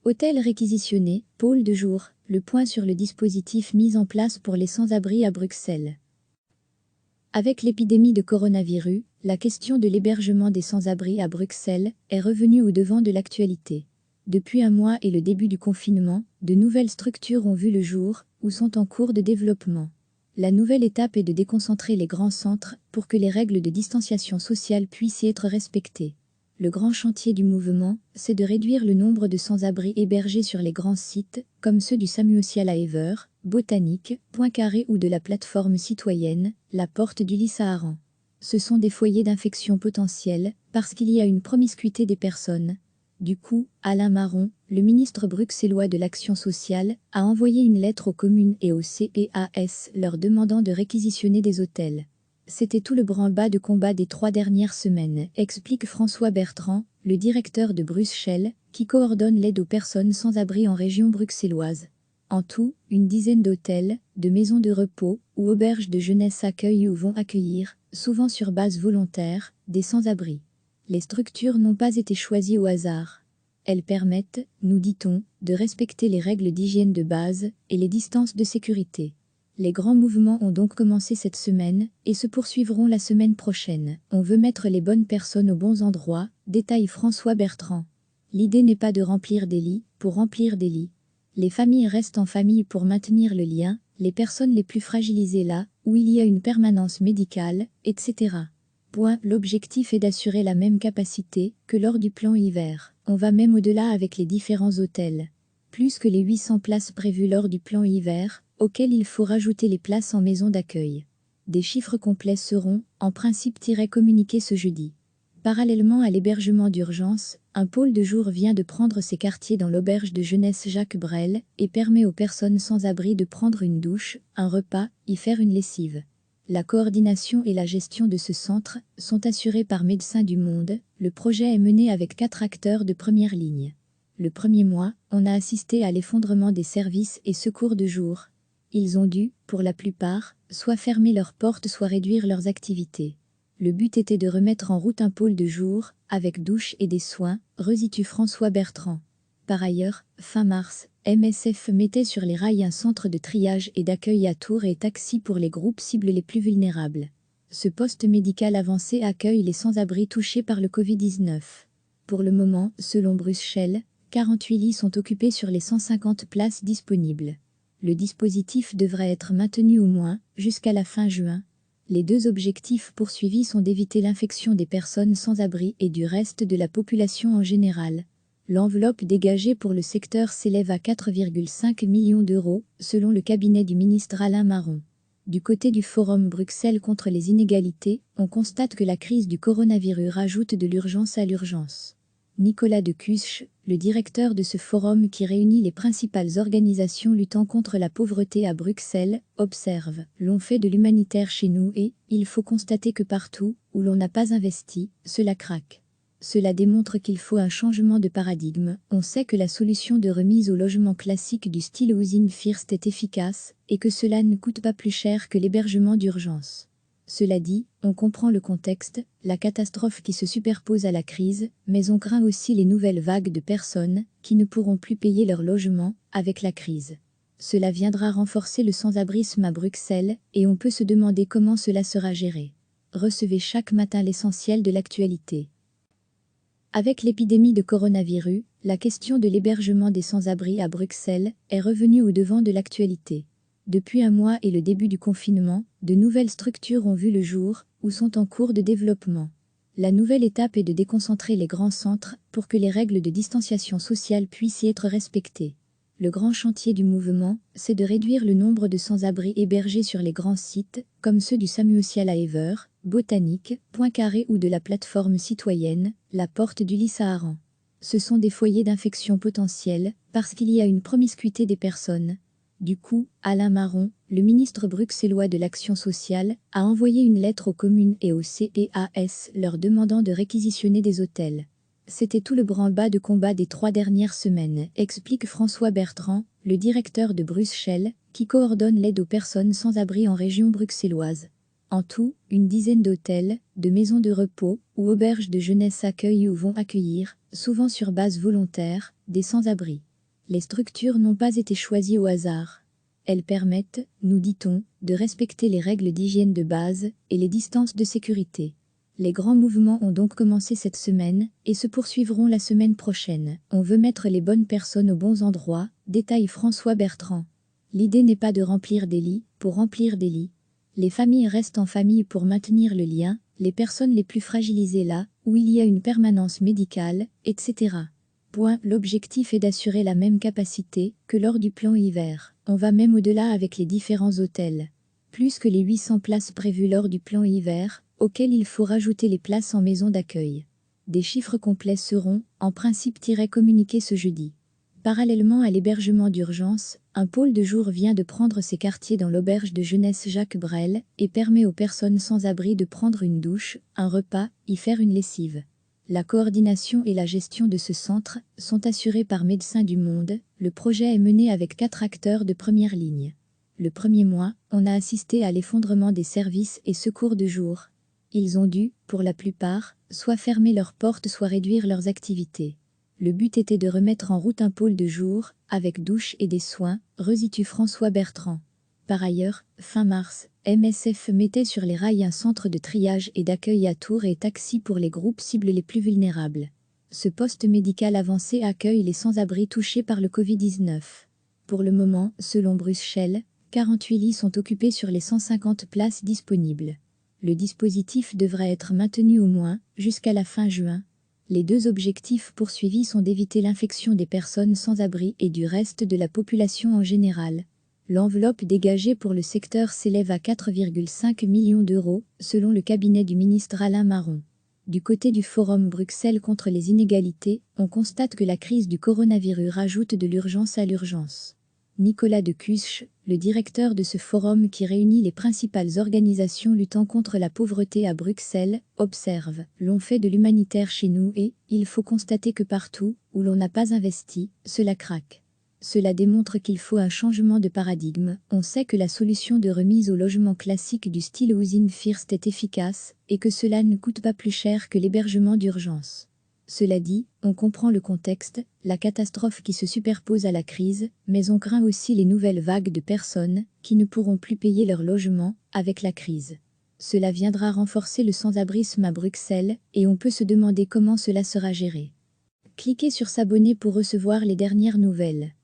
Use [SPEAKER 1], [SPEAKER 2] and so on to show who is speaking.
[SPEAKER 1] Hôtels réquisitionnés, pôle de jour, le point sur le dispositif mis en place pour les sans-abri à Bruxelles. Avec l'épidémie de coronavirus, la question de l'hébergement des sans-abri à Bruxelles est revenue au devant de l'actualité. Depuis un mois et le début du confinement, de nouvelles structures ont vu le jour ou sont en cours de développement. La nouvelle étape est de déconcentrer les grands centres pour que les règles de distanciation sociale puissent y être respectées. Le grand chantier du mouvement, c'est de réduire le nombre de sans-abri hébergés sur les grands sites, comme ceux du SAMU social à Ever, Botanique, Poincaré ou de la plateforme citoyenne, la Porte du Lys Saharan. Ce sont des foyers d'infection potentiels, parce qu'il y a une promiscuité des personnes. Du coup, Alain Marron, le ministre bruxellois de l'Action sociale, a envoyé une lettre aux communes et au CEAS leur demandant de réquisitionner des hôtels. C'était tout le branle-bas de combat des 3 dernières semaines, explique François Bertrand, le directeur de Bruxelles, qui coordonne l'aide aux personnes sans abri en région bruxelloise. En tout, une dizaine d'hôtels, de maisons de repos ou auberges de jeunesse accueillent ou vont accueillir, souvent sur base volontaire, des sans-abri. Les structures n'ont pas été choisies au hasard. Elles permettent, nous dit-on, de respecter les règles d'hygiène de base et les distances de sécurité. Les grands mouvements ont donc commencé cette semaine et se poursuivront la semaine prochaine. On veut mettre les bonnes personnes aux bons endroits, détaille François Bertrand. L'idée n'est pas de remplir des lits pour remplir des lits. Les familles restent en famille pour maintenir le lien, les personnes les plus fragilisées là où il y a une permanence médicale, etc. L'objectif est d'assurer la même capacité que lors du plan hiver. On va même au-delà avec les différents hôtels. Plus que les 800 places prévues lors du plan hiver, auxquelles il faut rajouter les places en maison d'accueil. Des chiffres complets seront, en principe, communiqués ce jeudi. Parallèlement à l'hébergement d'urgence, un pôle de jour vient de prendre ses quartiers dans l'auberge de jeunesse Jacques Brel et permet aux personnes sans abri de prendre une douche, un repas, y faire une lessive. La coordination et la gestion de ce centre sont assurées par Médecins du Monde. Le projet est mené avec 4 acteurs de première ligne. Le premier mois, on a assisté à l'effondrement des services et secours de jour. Ils ont dû, pour la plupart, soit fermer leurs portes, soit réduire leurs activités. Le but était de remettre en route un pôle de jour, avec douche et des soins, resitue François Bertrand. Par ailleurs, fin mars, MSF mettait sur les rails un centre de triage et d'accueil à Tours et taxi pour les groupes cibles les plus vulnérables. Ce poste médical avancé accueille les sans-abri touchés par le Covid-19. Pour le moment, selon Bruxelles, 48 lits sont occupés sur les 150 places disponibles. Le dispositif devrait être maintenu au moins jusqu'à la fin juin. Les 2 objectifs poursuivis sont d'éviter l'infection des personnes sans abri et du reste de la population en général. L'enveloppe dégagée pour le secteur s'élève à 4,5 millions d'euros, selon le cabinet du ministre Alain Marron. Du côté du Forum Bruxelles contre les inégalités, on constate que la crise du coronavirus rajoute de l'urgence à l'urgence. Nicolas de Cuche, le directeur de ce forum qui réunit les principales organisations luttant contre la pauvreté à Bruxelles, observe « L'on fait de l'humanitaire chez nous et, il faut constater que partout, où l'on n'a pas investi, cela craque. Cela démontre qu'il faut un changement de paradigme. On sait que la solution de remise au logement classique du style Housing First est efficace et que cela ne coûte pas plus cher que l'hébergement d'urgence. Cela dit, on comprend le contexte, la catastrophe qui se superpose à la crise, mais on craint aussi les nouvelles vagues de personnes qui ne pourront plus payer leur logement avec la crise. Cela viendra renforcer le sans-abrisme à Bruxelles et on peut se demander comment cela sera géré. Recevez chaque matin l'essentiel de l'actualité. Avec l'épidémie de coronavirus, la question de l'hébergement des sans-abri à Bruxelles est revenue au devant de l'actualité. Depuis un mois et le début du confinement, de nouvelles structures ont vu le jour ou sont en cours de développement. La nouvelle étape est de déconcentrer les grands centres pour que les règles de distanciation sociale puissent y être respectées. Le grand chantier du mouvement, c'est de réduire le nombre de sans-abri hébergés sur les grands sites, comme ceux du SAMU social à Ever, Botanique, Poincaré ou de la plateforme citoyenne, la Porte du Lys Saharan. Ce sont des foyers d'infection potentiels, parce qu'il y a une promiscuité des personnes. Du coup, Alain Marron, le ministre bruxellois de l'Action sociale, a envoyé une lettre aux communes et au CEAS leur demandant de réquisitionner des hôtels. C'était tout le branle-bas de combat des 3 dernières semaines, explique François Bertrand, le directeur de Bruxelles, qui coordonne l'aide aux personnes sans abri en région bruxelloise. En tout, une dizaine d'hôtels, de maisons de repos ou auberges de jeunesse accueillent ou vont accueillir, souvent sur base volontaire, des sans-abri. Les structures n'ont pas été choisies au hasard. Elles permettent, nous dit-on, de respecter les règles d'hygiène de base et les distances de sécurité. Les grands mouvements ont donc commencé cette semaine et se poursuivront la semaine prochaine. On veut mettre les bonnes personnes aux bons endroits, détaille François Bertrand. L'idée n'est pas de remplir des lits pour remplir des lits. Les familles restent en famille pour maintenir le lien, les personnes les plus fragilisées là où il y a une permanence médicale, etc. L'objectif est d'assurer la même capacité que lors du plan hiver. On va même au-delà avec les différents hôtels. Plus que les 800 places prévues lors du plan hiver, auxquelles il faut rajouter les places en maison d'accueil. Des chiffres complets seront, en principe, communiqués ce jeudi. Parallèlement à l'hébergement d'urgence, un pôle de jour vient de prendre ses quartiers dans l'auberge de jeunesse Jacques Brel et permet aux personnes sans abri de prendre une douche, un repas, y faire une lessive. La coordination et la gestion de ce centre sont assurées par Médecins du Monde. Le projet est mené avec 4 acteurs de première ligne. Le premier mois, on a assisté à l'effondrement des services et secours de jour. Ils ont dû, pour la plupart, soit fermer leurs portes, soit réduire leurs activités. Le but était de remettre en route un pôle de jour, avec douche et des soins, resitue François Bertrand. Par ailleurs, fin mars, MSF mettait sur les rails un centre de triage et d'accueil à Tours et taxi pour les groupes cibles les plus vulnérables. Ce poste médical avancé accueille les sans-abri touchés par le Covid-19. Pour le moment, selon Bruce Schell, 48 lits sont occupés sur les 150 places disponibles. Le dispositif devrait être maintenu au moins jusqu'à la fin juin. Les 2 objectifs poursuivis sont d'éviter l'infection des personnes sans abri et du reste de la population en général. L'enveloppe dégagée pour le secteur s'élève à 4,5 millions d'euros, selon le cabinet du ministre Alain Marron. Du côté du Forum Bruxelles contre les inégalités, on constate que la crise du coronavirus rajoute de l'urgence à l'urgence. Nicolas de Kusch, le directeur de ce forum qui réunit les principales organisations luttant contre la pauvreté à Bruxelles, observe « L'on fait de l'humanitaire chez nous et, il faut constater que partout, où l'on n'a pas investi, cela craque. Cela démontre qu'il faut un changement de paradigme. On sait que la solution de remise au logement classique du style Housing First est efficace et que cela ne coûte pas plus cher que l'hébergement d'urgence. Cela dit, on comprend le contexte, la catastrophe qui se superpose à la crise, mais on craint aussi les nouvelles vagues de personnes qui ne pourront plus payer leur logement avec la crise. Cela viendra renforcer le sans-abrisme à Bruxelles et on peut se demander comment cela sera géré. Cliquez sur s'abonner pour recevoir les dernières nouvelles.